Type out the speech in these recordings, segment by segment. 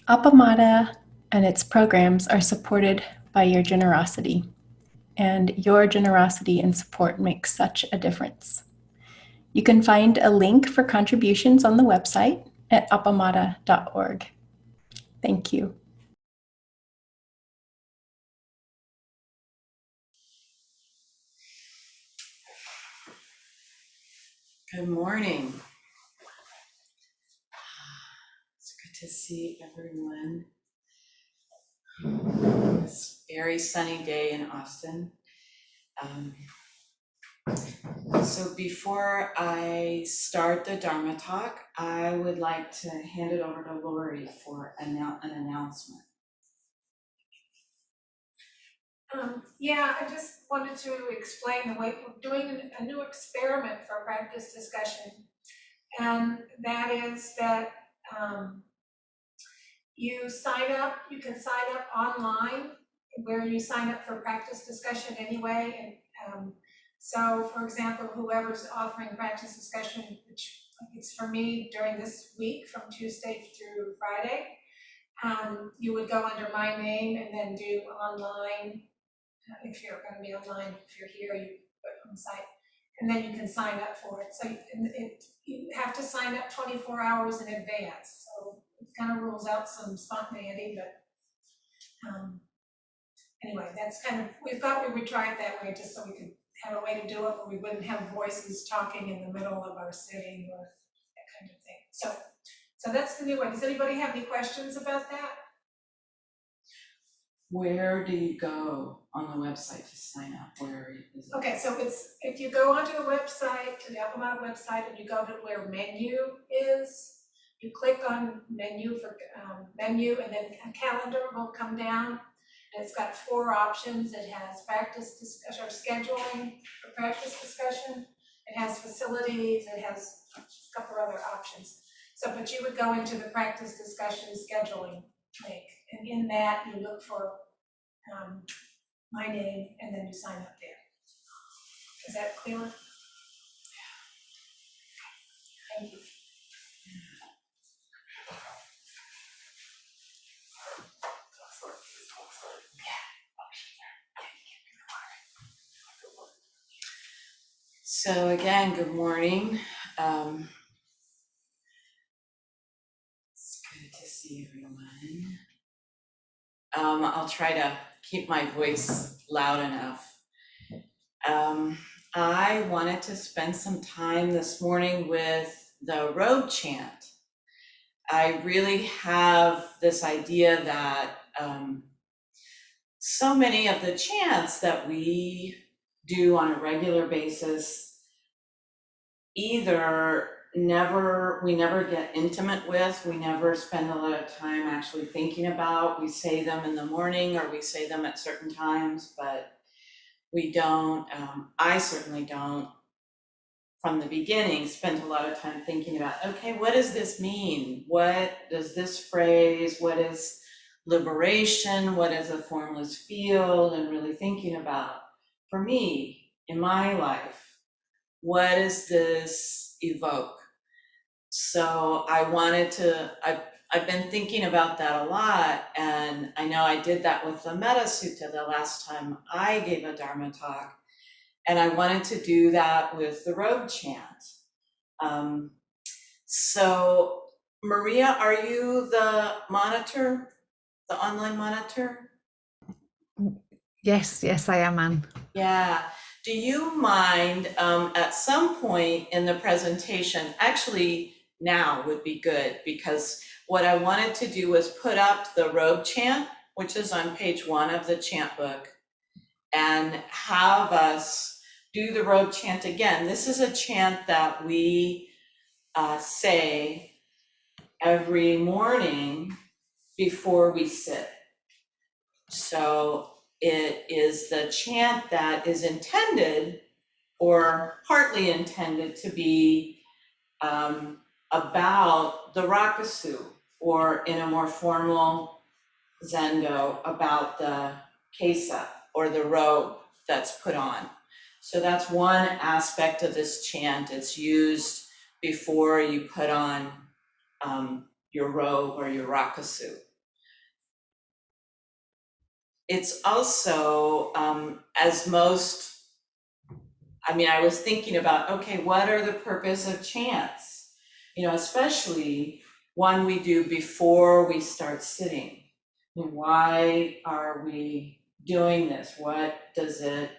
Appamada and its programs are supported by your generosity, and your generosity and support makes such a difference. You can find a link for contributions on the website at appamada.org. Thank you. Good morning. It's good to see everyone. It's a very sunny day in Austin. So before I start the Dharma talk, I would like to hand it over to Lori for an announcement. Yeah, I just wanted to explain the way we're doing a new experiment for practice discussion. And that is that you can sign up online where you sign up for practice discussion anyway. And so for example, whoever's offering practice discussion, which it's for me during this week from Tuesday through Friday, you would go under my name and then do online. If you're going to be online, if you're here, you put on site, and then you can sign up for it. So you have to sign up 24 hours in advance. So it kind of rules out some spontaneity, but anyway, that's kind of, we thought we would try it that way just so we could have a way to do it where we wouldn't have voices talking in the middle of our sitting or that kind of thing. So that's the new one. Does anybody have any questions about that? Where do you go on the website to sign up? Where is it? Okay, so if you go onto the website, to the Appamada website, and you go to where menu is, you click on menu for menu, and then a calendar will come down. And it's got 4 options. It has practice discussion or scheduling for practice discussion. It has facilities. It has a couple other options. So, but you would go into the practice discussion scheduling link, and in that you look for my name, and then you sign up there. Is that clear? Thank you. So again, good morning. It's good to see everyone. I'll try to keep my voice loud enough. I wanted to spend some time this morning with the Robe chant. I really have this idea that so many of the chants that we do on a regular basis either we never get intimate with, we never spend a lot of time actually thinking about. We say them in the morning or we say them at certain times, but we don't, I certainly don't, from the beginning, spend a lot of time thinking about, okay, what does this mean? What does this phrase, what is liberation? What is a formless field? And really thinking about, for me, in my life, what does this evoke? So I've been thinking about that a lot, and I know I did that with the Metta Sutta the last time I gave a Dharma talk, and I wanted to do that with the Robe chant. So Maria, are you the monitor, the online monitor? Yes, I am, Anne. Yeah. Do you mind at some point in the presentation, actually now would be good, because what I wanted to do was put up the Robe chant, which is on page 1 of the chant book, and have us do the Robe chant again. This is a chant that we say every morning before we sit. So it is the chant that is intended, or partly intended, to be about the rakusu, or in a more formal zendo, about the kesa, or the robe that's put on. So that's one aspect of this chant. It's used before you put on your robe or your rakusu. it's also, as most, I was thinking about, okay, what are the purpose of chants? Especially one we do before we start sitting. Why are we doing this? What does it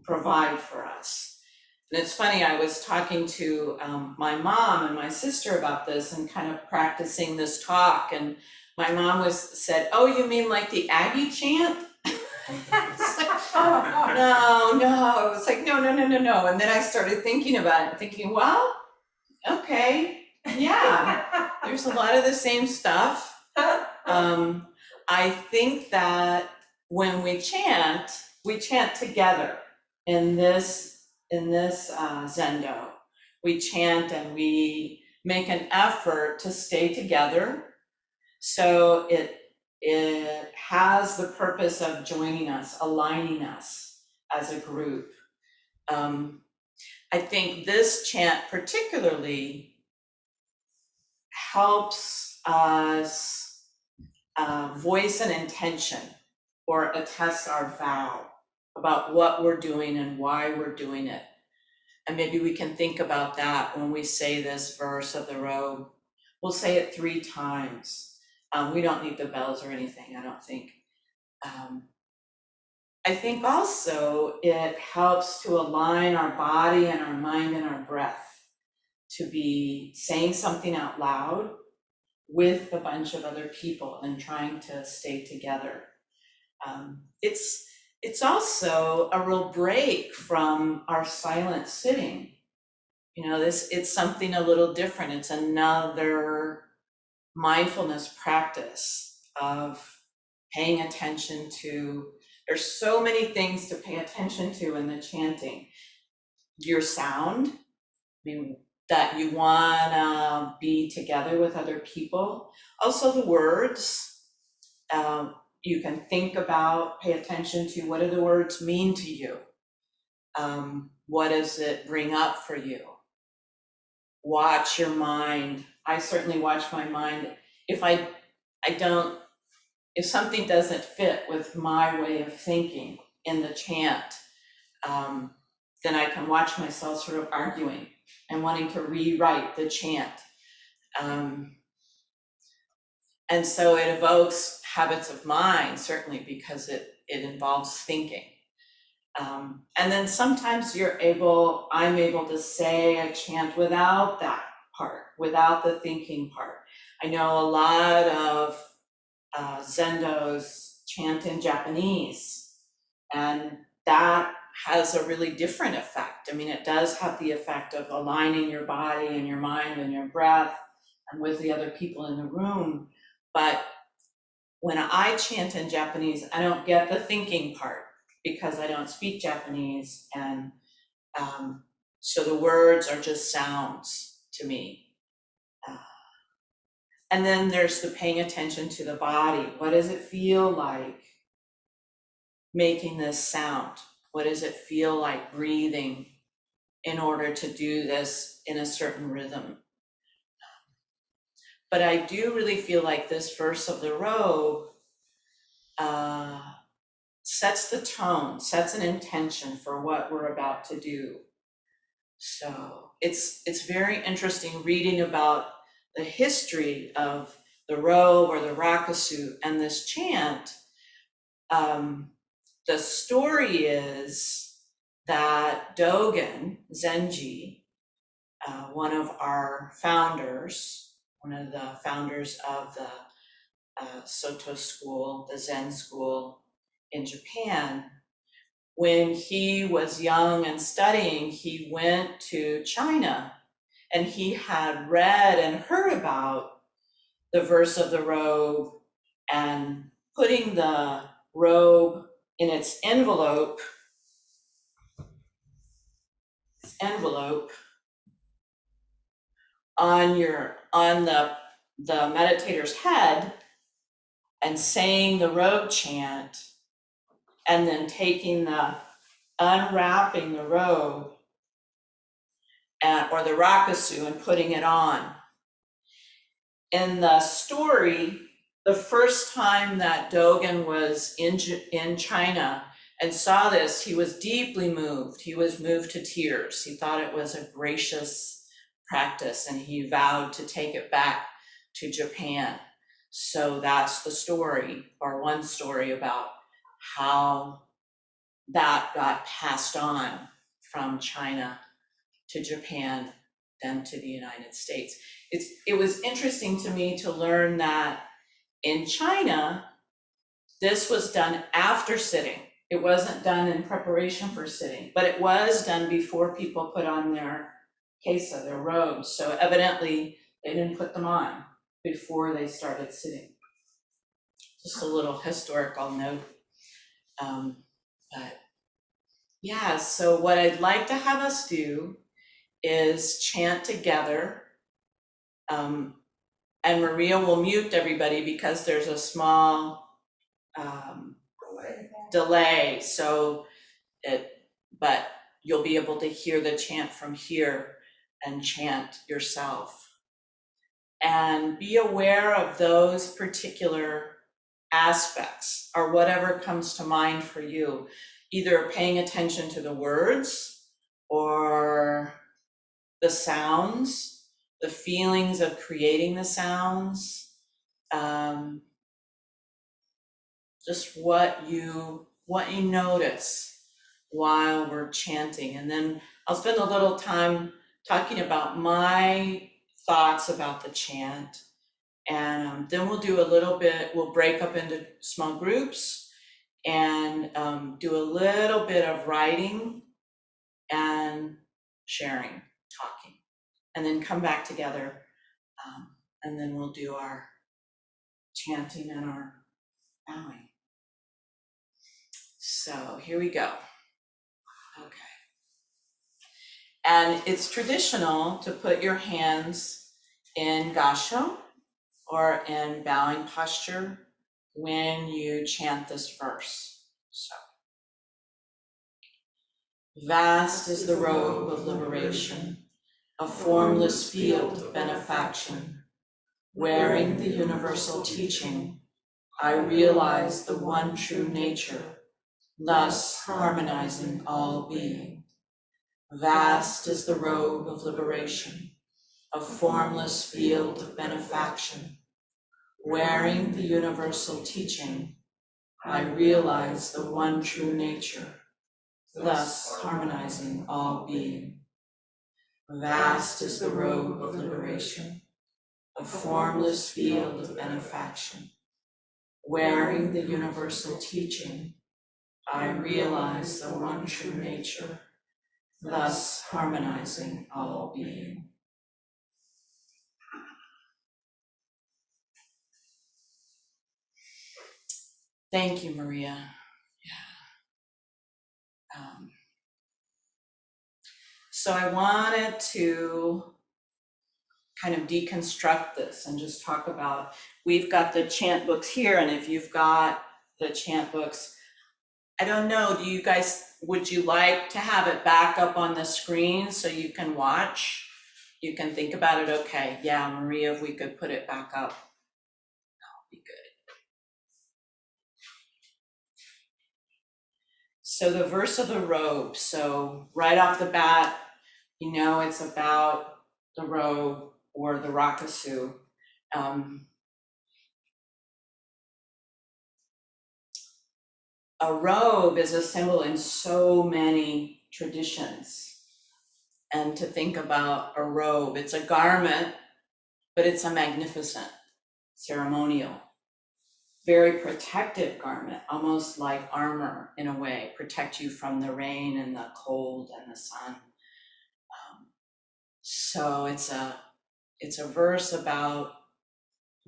provide for us? And it's funny, I was talking to my mom and my sister about this and kind of practicing this talk. And my mom said, "Oh, you mean like the Aggie chant?" No. It was like, no. And then I started thinking about it and thinking, well, okay, yeah, there's a lot of the same stuff. I think that when we chant together in this Zendo. We chant and we make an effort to stay together. So it has the purpose of joining us, aligning us as a group. I think this chant particularly helps us voice an intention or attest our vow about what we're doing and why we're doing it. And maybe we can think about that when we say this verse of the Robe. We'll say it 3 times. We don't need the bells or anything, I don't think. I think also it helps to align our body and our mind and our breath to be saying something out loud with a bunch of other people and trying to stay together. It's also a real break from our silent sitting. It's something a little different. It's another mindfulness practice of paying attention to. There's so many things to pay attention to in the chanting. Your sound, that you wanna be together with other people. Also the words, you can think about, pay attention to, what do the words mean to you? What does it bring up for you? Watch your mind. I certainly watch my mind. If if something doesn't fit with my way of thinking in the chant, then I can watch myself sort of arguing and wanting to rewrite the chant. And so it evokes habits of mind, certainly, because it involves thinking. And then sometimes I'm able to say a chant without that part, without the thinking part. I know a lot of Zendos chant in Japanese, and that has a really different effect. It does have the effect of aligning your body and your mind and your breath and with the other people in the room. But when I chant in Japanese, I don't get the thinking part because I don't speak Japanese, and so the words are just sounds to me. And then there's the paying attention to the body. What does it feel like making this sound? What does it feel like breathing in order to do this in a certain rhythm? But I do really feel like this verse of the Robe sets the tone, sets an intention for what we're about to do. So it's very interesting reading about the history of the Robe or the Rakusu and this chant. The story is that Dogen Zenji, one of our founders, one of the founders of the Soto school, the Zen school in Japan, when he was young and studying, he went to China and he had read and heard about the verse of the Robe and putting the robe in its envelope on the meditator's head and saying the robe chant, and then unwrapping the robe or the rakusu and putting it on. In the story, the first time that Dogen was in China and saw this, he was deeply moved. He was moved to tears. He thought it was a gracious practice, and he vowed to take it back to Japan. So that's the story, or one story, about how that got passed on from China to Japan, then to the United States. It was interesting to me to learn that in China, this was done after sitting. It wasn't done in preparation for sitting, but it was done before people put on their kesa, their robes. So evidently they didn't put them on before they started sitting. Just a little historical note. But yeah, so what I'd like to have us do is chant together. And Maria will mute everybody because there's a small delay. So but you'll be able to hear the chant from here and chant yourself. And be aware of those particular aspects or whatever comes to mind for you, either paying attention to the words or the sounds, the feelings of creating the sounds, just what you notice while we're chanting. And then I'll spend a little time talking about my thoughts about the chant. And then we'll do a little bit, we'll break up into small groups and do a little bit of writing and sharing, talking, and then come back together. And then we'll do our chanting and our bowing. So here we go. Okay. And it's traditional to put your hands in gasho or in bowing posture when you chant this verse. So, vast is the robe of liberation, a formless field of benefaction. Wearing the universal teaching, I realize the one true nature, thus harmonizing all being. Vast is the robe of liberation, a formless field of benefaction. Wearing the universal teaching, I realize the one true nature, thus harmonizing all being. Vast is the robe of liberation, a formless field of benefaction. Wearing the universal teaching, I realize the one true nature, thus harmonizing all being. Thank you, Maria. Yeah. So I wanted to kind of deconstruct this and just talk about, we've got the chant books here, and if you've got the chant books, I don't know, do you guys, would you like to have it back up on the screen so you can watch? You can think about it. Okay, yeah, Maria, if we could put it back up, that would be good. So the verse of the robe, so right off the bat, you know, it's about the robe or the rakusu. A robe is a symbol in so many traditions. And to think about a robe, it's a garment, but it's a magnificent, ceremonial, very protective garment, almost like armor in a way, protect you from the rain and the cold and the sun. So it's a verse about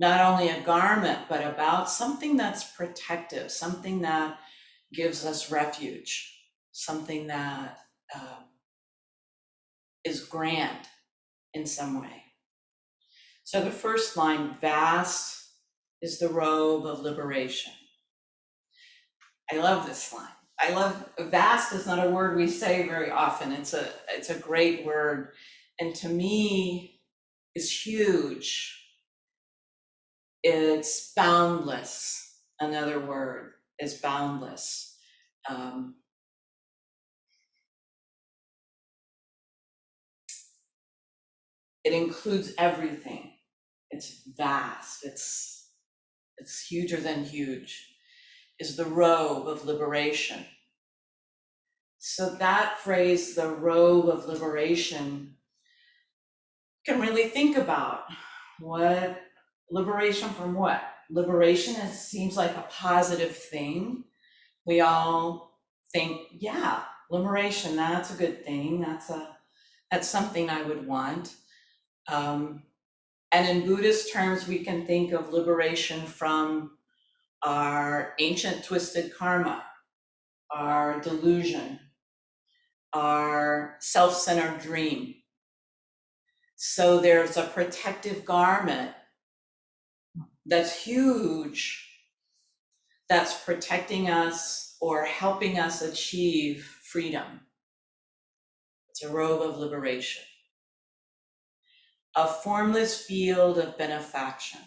not only a garment, but about something that's protective, something that gives us refuge, something that is grand in some way. So the first line, vast is the robe of liberation. I love this line. I love, vast is not a word we say very often. It's a great word. And to me, is huge. It's boundless. Another word is boundless. It includes everything. It's vast. It's huger than huge. Is the robe of liberation. So that phrase, the robe of liberation, can really think about what liberation from what? Liberation seems like a positive thing. We all think, yeah, liberation, that's a good thing. That's something I would want. And in Buddhist terms, we can think of liberation from our ancient twisted karma, our delusion, our self-centered dream. So there's a protective garment that's huge, that's protecting us or helping us achieve freedom. It's a robe of liberation. A formless field of benefaction.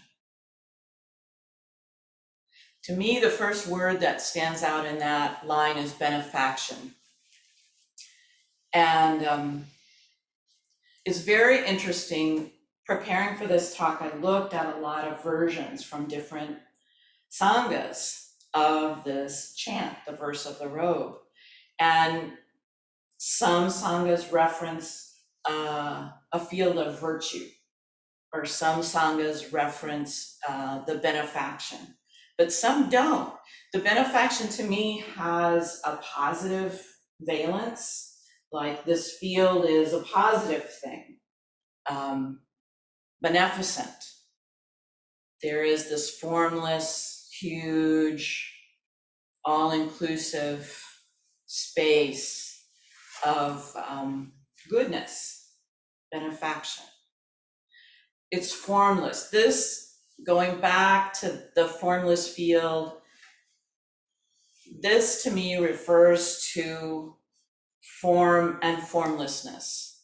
To me, the first word that stands out in that line is benefaction. And it's very interesting. Preparing for this talk, I looked at a lot of versions from different sanghas of this chant, the verse of the robe. And some sanghas reference a field of virtue, or some sanghas reference the benefaction, but some don't. The benefaction to me has a positive valence, like this field is a positive thing, beneficent. There is this formless, huge, all-inclusive space of goodness, benefaction. It's formless. This, going back to the formless field, this to me refers to form and formlessness.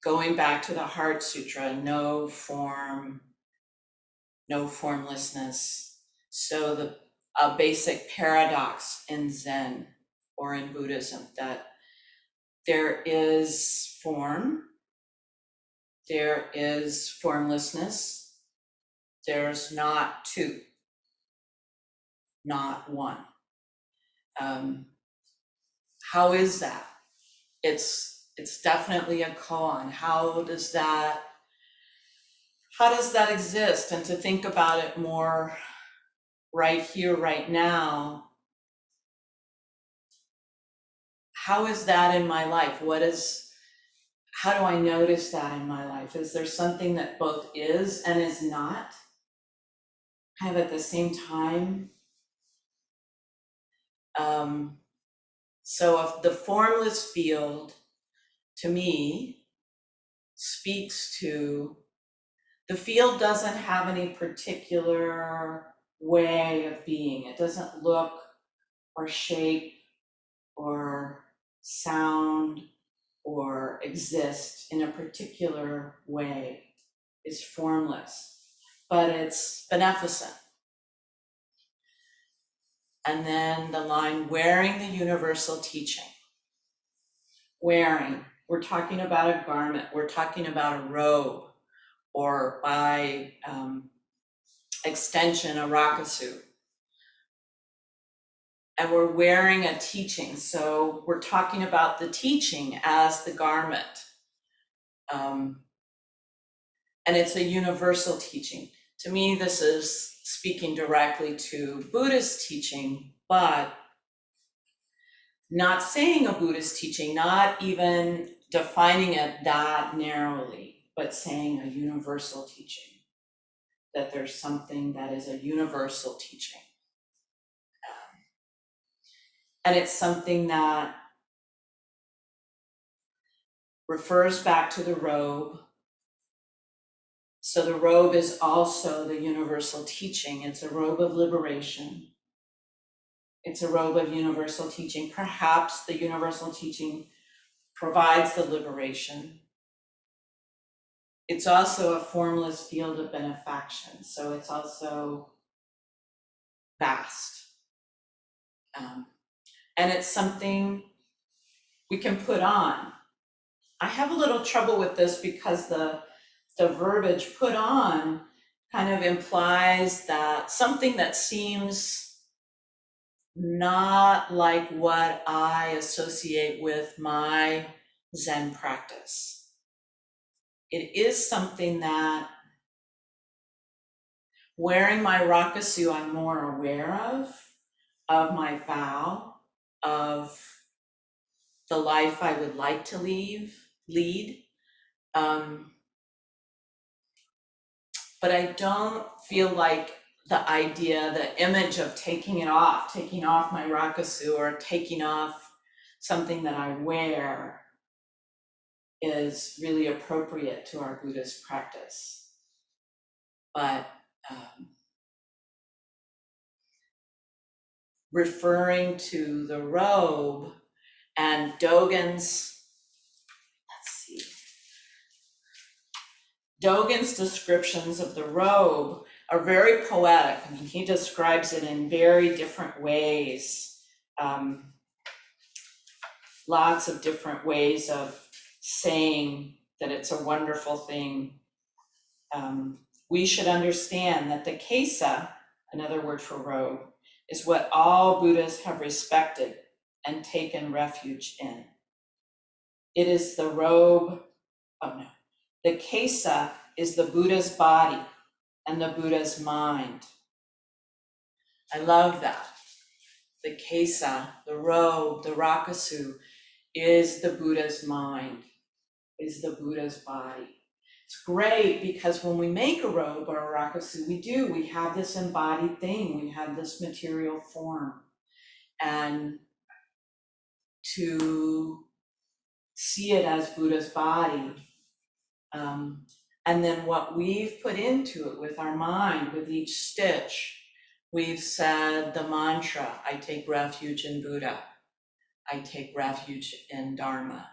Going back to the Heart Sutra, no form, no formlessness. So a basic paradox in Zen or in Buddhism, that there is form, there is formlessness, there's not two, not one. How is that? It's definitely a koan. How does that exist? And to think about it more right here, right now, how is that in my life? How do I notice that in my life? Is there something that both is and is not, kind of at the same time? So if the formless field, to me, speaks to, the field doesn't have any particular way of being. It doesn't look or shape or sound or exist in a particular way. It's formless, but it's beneficent. And then the line, wearing the universal teaching. Wearing, we're talking about a garment, we're talking about a robe, or by extension, a rakusu. And we're wearing a teaching, so we're talking about the teaching as the garment. And it's a universal teaching. To me, this is speaking directly to Buddhist teaching, but not saying a Buddhist teaching, not even defining it that narrowly, but saying a universal teaching, that there's something that is a universal teaching. And it's something that refers back to the robe. So the robe is also the universal teaching. It's a robe of liberation. It's a robe of universal teaching. Perhaps the universal teaching provides the liberation. it's also a formless field of benefaction, so it's also vast. And it's something we can put on. I have a little trouble with this because the verbiage put on kind of implies that something that seems not like what I associate with my Zen practice. It is something that wearing my rakusu I'm more aware of my vow, of the life I would like to lead. But I don't feel like the idea, the image of taking off my rakusu or taking off something that I wear is really appropriate to our Buddhist practice. But referring to the robe and Dogen's descriptions of the robe are very poetic. I mean, he describes it in very different ways. Lots of different ways of saying that it's a wonderful thing. We should understand that the kesa, another word for robe, is what all Buddhas have respected and taken refuge in. It is the robe, the kesa is the Buddha's body and the Buddha's mind. I love that. The kesa, the robe, the rakusu is the Buddha's mind, is the Buddha's body. It's great because when we make a robe or a rakusu, we have this embodied thing, we have this material form. And to see it as Buddha's body, and then what we've put into it with our mind, with each stitch, we've said the mantra, I take refuge in Buddha, I take refuge in Dharma,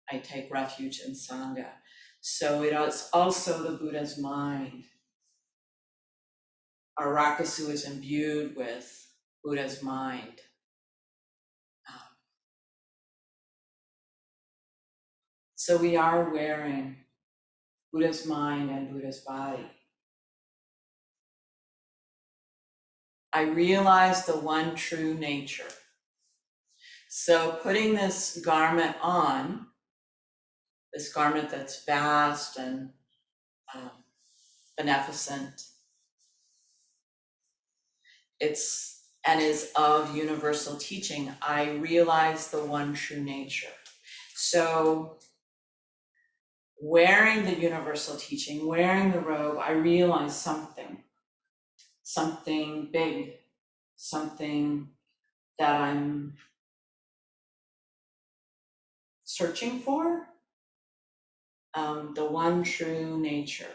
I take refuge in Sangha. So it is also the Buddha's mind. Our rakusu is imbued with Buddha's mind. So we are wearing Buddha's mind and Buddha's body. I realize the one true nature. So putting this garment on, this garment that's vast and beneficent, is of universal teaching, I realize the one true nature. So wearing the universal teaching, wearing the robe, I realize something big, something that I'm searching for, the one true nature.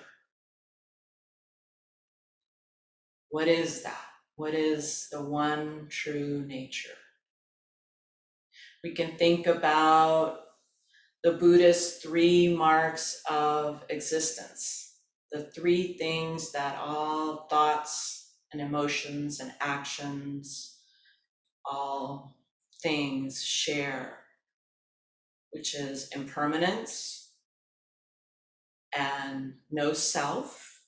What is that? What is the one true nature? We can think about the Buddhist 3 marks of existence, the 3 things that all thoughts and emotions and actions, all things share, which is impermanence and no self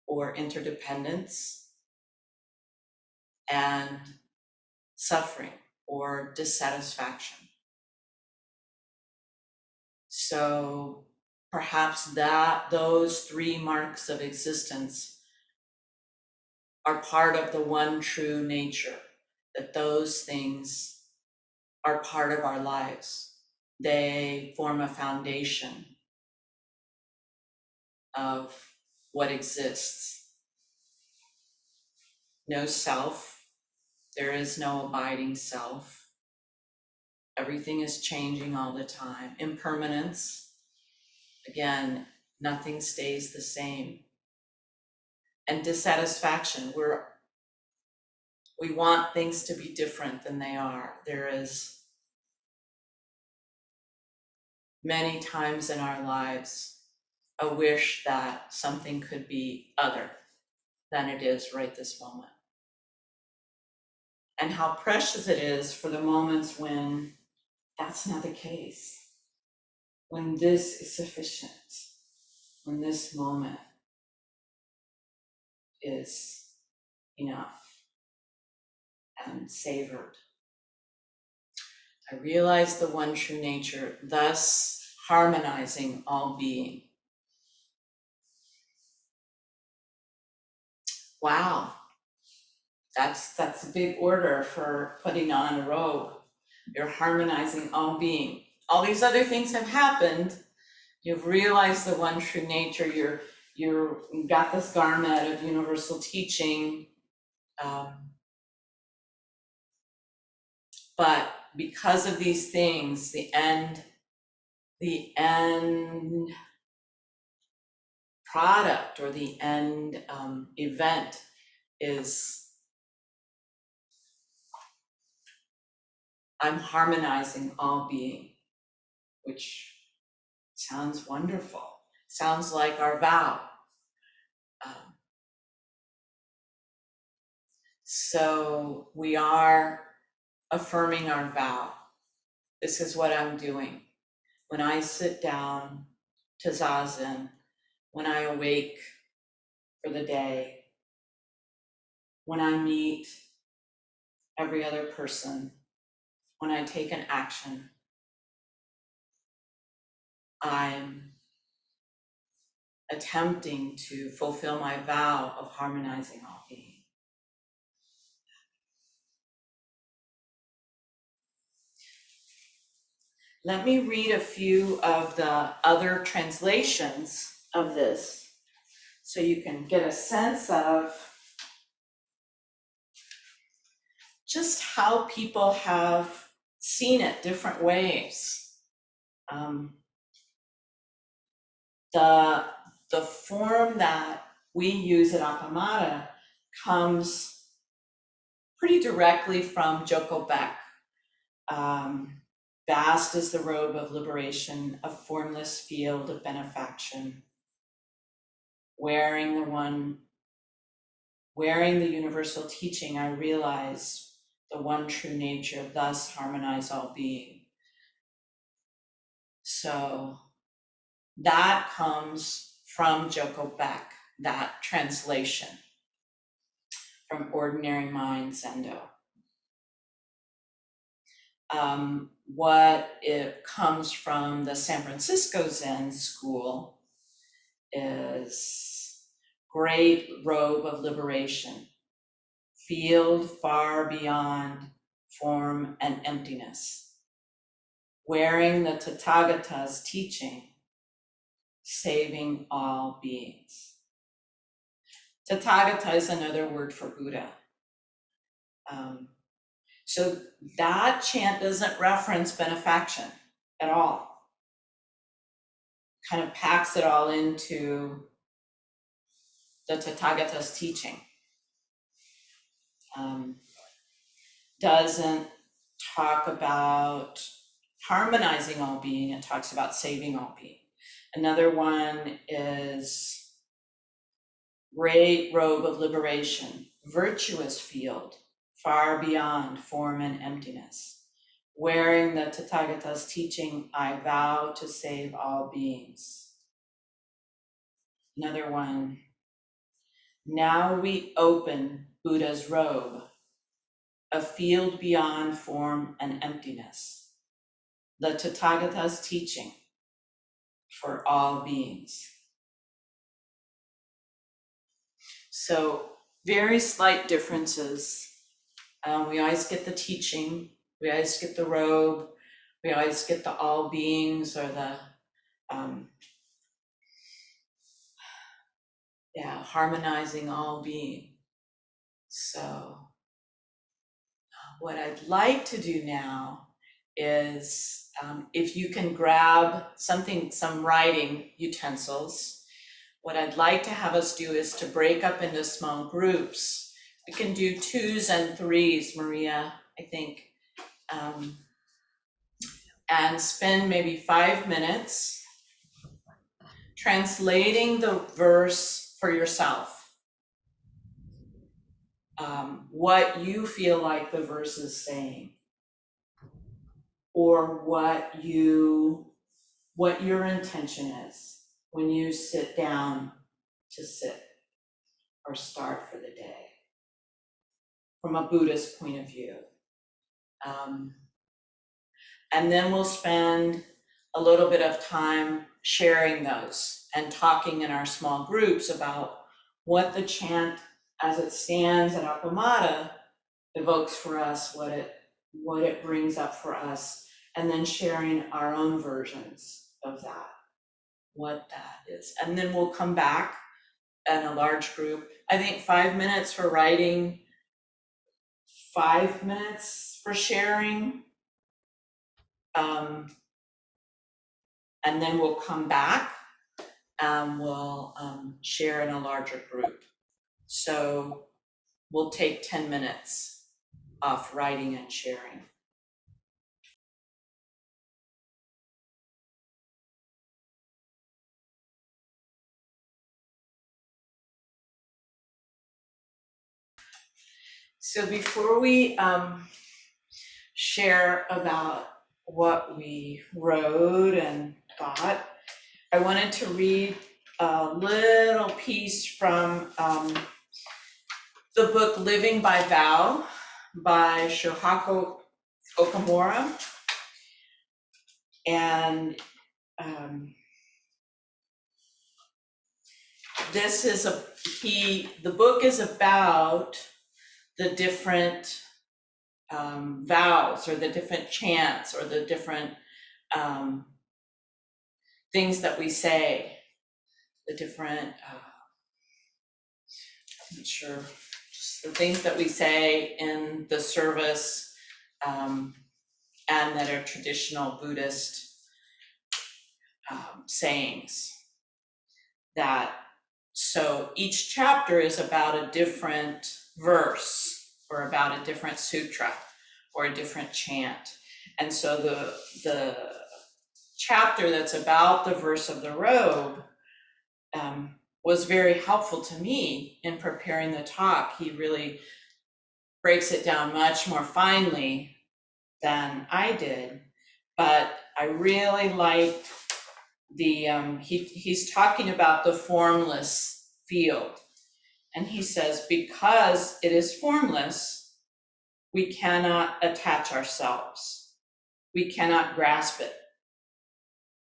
or interdependence, and suffering or dissatisfaction. So perhaps those 3 marks of existence are part of the one true nature, that those things are part of our lives. They form a foundation of what exists. No self, there is no abiding self. Everything is changing all the time. Impermanence, again, nothing stays the same. And dissatisfaction, we want things to be different than they are. There is many times in our lives a wish that something could be other than it is right this moment. And how precious it is for the moments when that's not the case, when this is sufficient, when this moment is enough and savored. I realize the one true nature, thus harmonizing all being. Wow, that's a big order for putting on a robe. You're harmonizing all being. All these other things have happened. You've realized the one true nature. You've got this garment of universal teaching. But because of these things, the end product or the end event is I'm harmonizing all being, which sounds wonderful. Sounds like our vow. So we are affirming our vow. This is what I'm doing. When I sit down to Zazen, when I awake for the day, when I meet every other person, when I take an action, I'm attempting to fulfill my vow of harmonizing all being. Let me read a few of the other translations of this so you can get a sense of just how people have seen it different ways. The form that we use at Appamada comes pretty directly from Joko Beck. Vast is the robe of liberation, a formless field of benefaction. Wearing the universal teaching, I realize the one true nature, thus harmonize all being. So that comes from Joko Beck, that translation from Ordinary Mind Zendo. What it comes from the San Francisco Zen school is great robe of liberation, field far beyond form and emptiness, wearing the Tathagata's teaching, saving all beings. Tathagata is another word for Buddha. So that chant doesn't reference benefaction at all. Kind of packs it all into the Tathagata's teaching. Doesn't talk about harmonizing all being, it talks about saving all being. Another one is great robe of liberation, virtuous field, far beyond form and emptiness. Wearing the Tathagata's teaching, I vow to save all beings. Another one, now we open Buddha's robe, a field beyond form and emptiness. The Tathagata's teaching for all beings. So very slight differences. We always get the teaching, we always get the robe, we always get the all beings or the harmonizing all being. So what I'd like to do now is if you can grab some writing utensils, what I'd like to have us do is to break up into small groups. We can do 2s and 3s, Maria, I think, and spend maybe 5 minutes translating the verse for yourself. What you feel like the verse is saying, or what your intention is when you sit down to sit or start for the day from a Buddhist point of view. And then we'll spend a little bit of time sharing those and talking in our small groups about what the chant as it stands at Appamada evokes for us, what it brings up for us, and then sharing our own versions of that, what that is. And then we'll come back in a large group. I think 5 minutes for writing, 5 minutes for sharing. And then we'll come back and we'll share in a larger group. So we'll take 10 minutes off writing and sharing. So before we share about what we wrote and thought, I wanted to read a little piece from the book Living by Vow by Shohako Okamura. And this is the book is about the different vows or the different chants or the different things that we say, the different, I'm not sure, just the things that we say in the service and that are traditional Buddhist sayings. So each chapter is about a different verse or about a different sutra or a different chant. And so the chapter that's about the verse of the robe was very helpful to me in preparing the talk. He really breaks it down much more finely than I did, but I really liked he's talking about the formless field. And he says, because it is formless, we cannot attach ourselves. We cannot grasp it.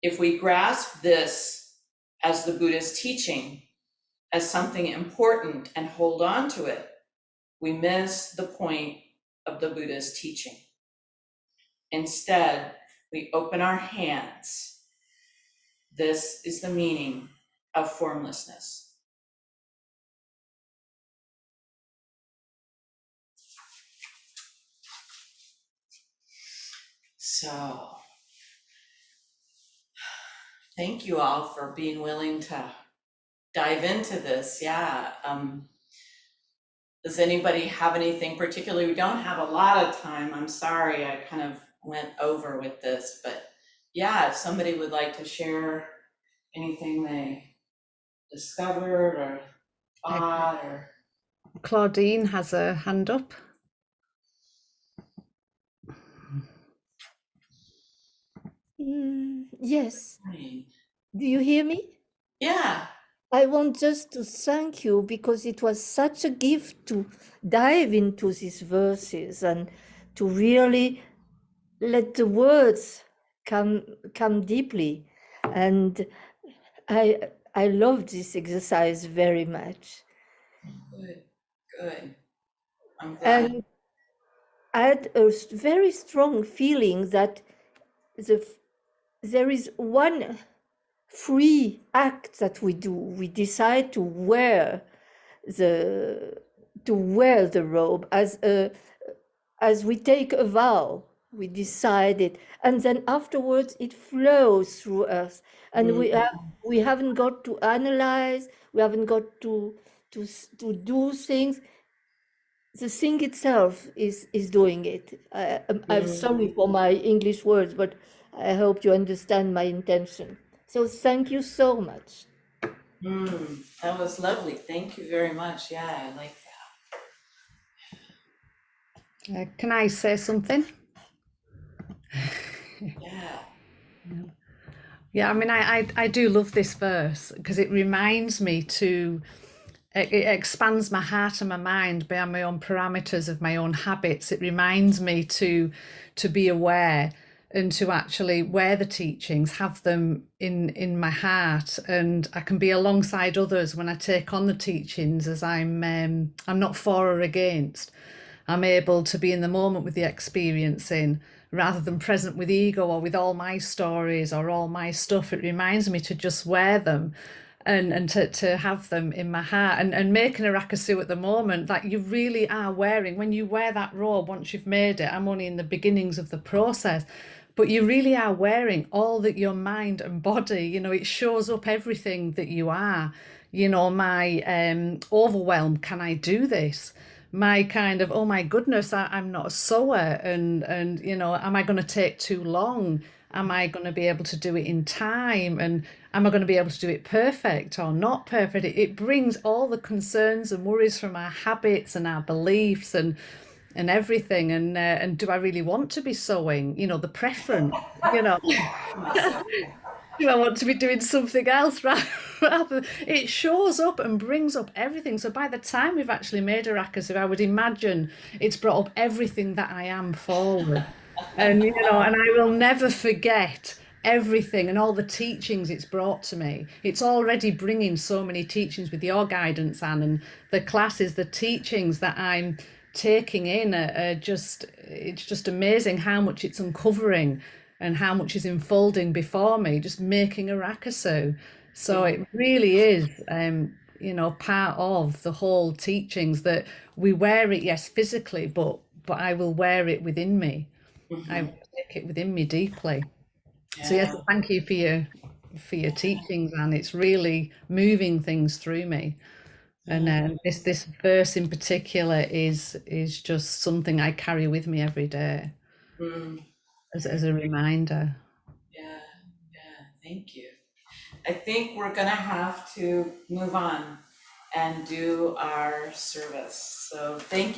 If we grasp this as the Buddha's teaching, as something important and hold on to it, we miss the point of the Buddha's teaching. Instead, we open our hands. This is the meaning of formlessness. So, thank you all for being willing to dive into this. Yeah. Does anybody have anything particularly? We don't have a lot of time. I'm sorry, I kind of went over with this, but yeah, if somebody would like to share anything they discovered or thought or. Claudine has a hand up. Yes. Right. Do you hear me? Yeah. I want just to thank you because it was such a gift to dive into these verses and to really let the words come deeply. And I loved this exercise very much. Good. Good. I'm glad. And I had a very strong feeling that there is one free act that we do. We decide to wear the robe as we take a vow. We decide it, and then afterwards it flows through us, and we haven't got to analyze. We haven't got to do things. The thing itself is doing it. I'm sorry for my English words, but I hope you understand my intention. So thank you so much. That was lovely. Thank you very much. Yeah, I like Can I say something? that. Yeah. Yeah, I mean, I do love this verse because it reminds me to, it expands my heart and my mind beyond my own parameters of my own habits. It reminds me to be aware and to actually wear the teachings, have them in my heart, and I can be alongside others when I take on the teachings as I'm not for or against. I'm able to be in the moment with the experiencing rather than present with ego or with all my stories or all my stuff. It reminds me to just wear them and to have them in my heart, and making a rakasu at the moment that you really are wearing. When you wear that robe, once you've made it, I'm only in the beginnings of the process, but you really are wearing all that your mind and body, it shows up everything that you are. My overwhelm, can I do this? My kind of, oh my goodness, I'm not a sewer, and am I going to take too long? Am I going to be able to do it in time? And am I going to be able to do it perfect or not perfect? It brings all the concerns and worries from our habits and our beliefs and everything. And do I really want to be sewing? The preference. You know, do I want to be doing something else rather? It shows up and brings up everything. So by the time we've actually made a rakus, I would imagine it's brought up everything that I am forward. And I will never forget everything and all the teachings it's brought to me. It's already bringing so many teachings with your guidance, Anne, and the classes, the teachings that I'm taking in are just, it's just amazing how much it's uncovering and how much is unfolding before me, just making a rakasu. So it really is, part of the whole teachings that we wear it, yes, physically, but I will wear it within me. I will take it within me deeply. So yes, Yeah. thank you for your teachings, and it's really moving things through me. And this verse in particular is just something I carry with me every day Mm, as a reminder. yeah. Yeah. Thank you. I think we're gonna have to move on and do our service. So thank you